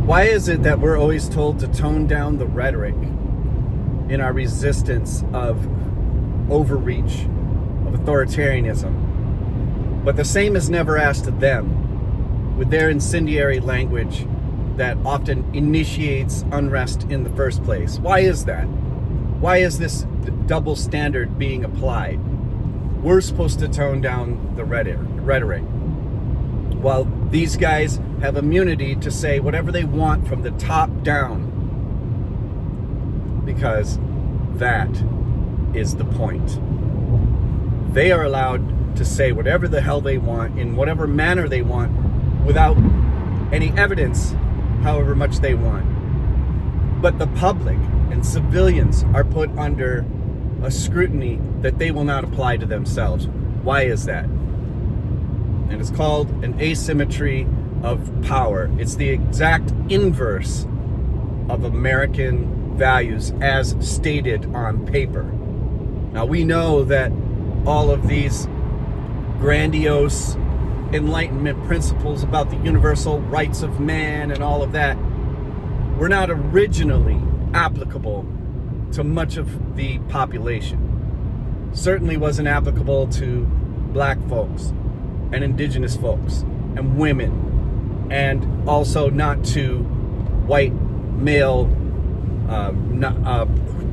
Why is it that we're always told to tone down the rhetoric in our resistance of overreach, of authoritarianism, but the same is never asked of them with their incendiary language that often initiates unrest in the first place? Why is that? Why is this double standard being applied? We're supposed to tone down the rhetoric, while these guys have immunity to say whatever they want from the top down, because that is the point. They are allowed to say whatever the hell they want in whatever manner they want without any evidence, however much they want. But the public and civilians are put under a scrutiny that they will not apply to themselves. Why is that? And it's called an asymmetry of power. It's the exact inverse of American values as stated on paper. Now we know that all of these grandiose Enlightenment principles about the universal rights of man and all of that were not originally applicable to much of the population. Certainly wasn't applicable to black folks and indigenous folks and women, and also not to white male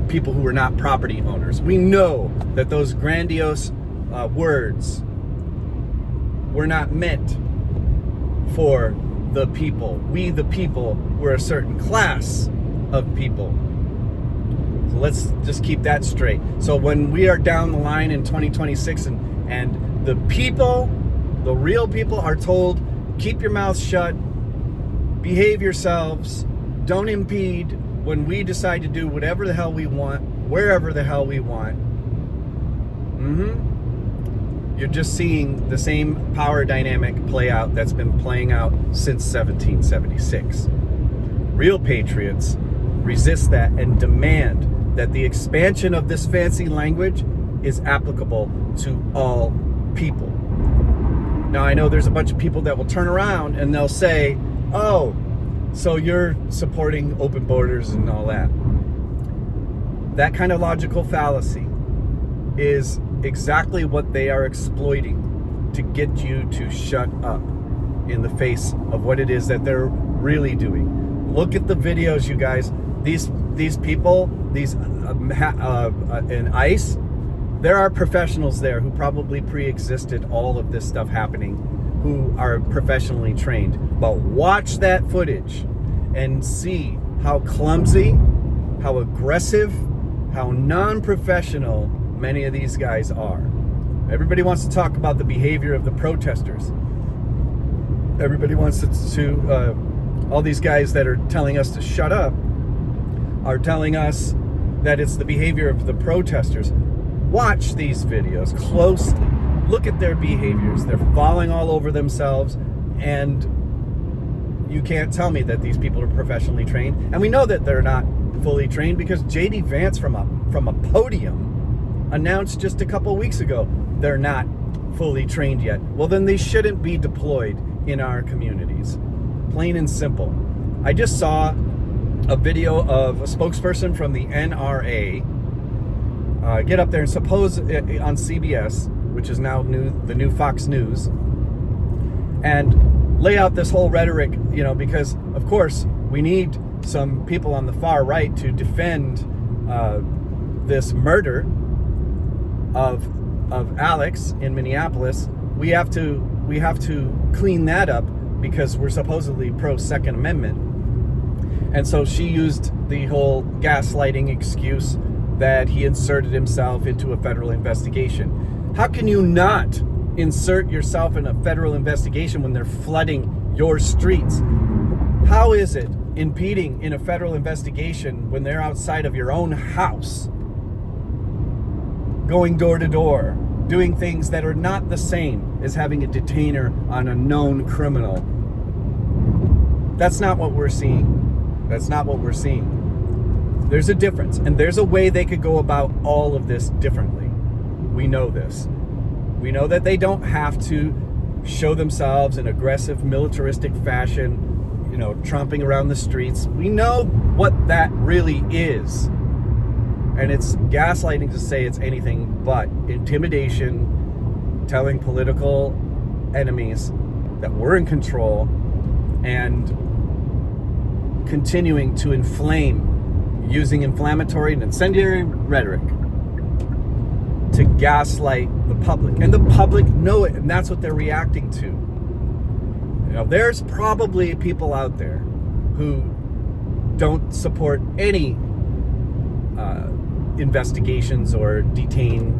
people who were not property owners. We know that those grandiose words were not meant for the people. We, the people, were a certain class of people. So let's just keep that straight. So when we are down the line in 2026 and the people, the real people, are told, keep your mouth shut, behave yourselves, don't impede when we decide to do whatever the hell we want, wherever the hell we want. You're just seeing the same power dynamic play out that's been playing out since 1776. Real patriots resist that and demand that the expansion of this fancy language is applicable to all people. Now, I know there's a bunch of people that will turn around and they'll say, oh, so you're supporting open borders and all that. That kind of logical fallacy is exactly what they are exploiting to get you to shut up in the face of what it is that they're really doing. Look at the videos, you guys. These people, these in ICE, there are professionals there who probably pre-existed all of this stuff happening, who are professionally trained. But watch that footage and see how clumsy, how aggressive, how non-professional many of these guys are. Everybody wants to talk about the behavior of the protesters. Everybody wants to all these guys that are telling us to shut up are telling us that it's the behavior of the protesters. Watch these videos closely. Look at their behaviors. They're falling all over themselves, and you can't tell me that these people are professionally trained. And we know that they're not fully trained because J.D. Vance from a podium announced just a couple weeks ago they're not fully trained yet. Well, then they shouldn't be deployed in our communities. Plain and simple. I just saw a video of a spokesperson from the NRA get up there and suppose on CBS, which is now the new Fox News, and lay out this whole rhetoric, because of course we need some people on the far right to defend this murder of Alex in Minneapolis. We have to clean that up because we're supposedly pro Second Amendment. And so she used the whole gaslighting excuse that he inserted himself into a federal investigation. How can you not insert yourself in a federal investigation when they're flooding your streets? How is it impeding in a federal investigation when they're outside of your own house, going door to door, doing things that are not the same as having a detainer on a known criminal? That's not what we're seeing. That's not what we're seeing. There's a difference, and there's a way they could go about all of this differently. We know this. We know that they don't have to show themselves in aggressive, militaristic fashion, tromping around the streets. We know what that really is. And it's gaslighting to say it's anything but intimidation, telling political enemies that we're in control, and continuing to inflame using inflammatory and incendiary rhetoric to gaslight the public. And the public know it, and that's what they're reacting to. There's probably people out there who don't support any investigations or detaining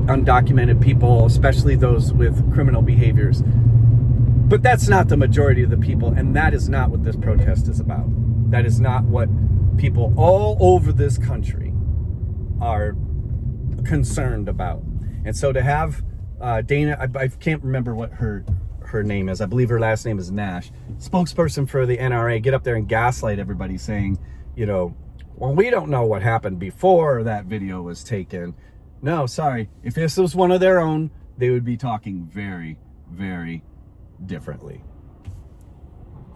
undocumented people, especially those with criminal behaviors. But that's not the majority of the people, and that is not what this protest is about. That is not what people all over this country are concerned about. And so to have Dana, I can't remember what her name is. I believe her last name is Nash, spokesperson for the NRA, get up there and gaslight everybody saying, well, we don't know what happened before that video was taken. No, sorry. If this was one of their own, they would be talking very, very differently.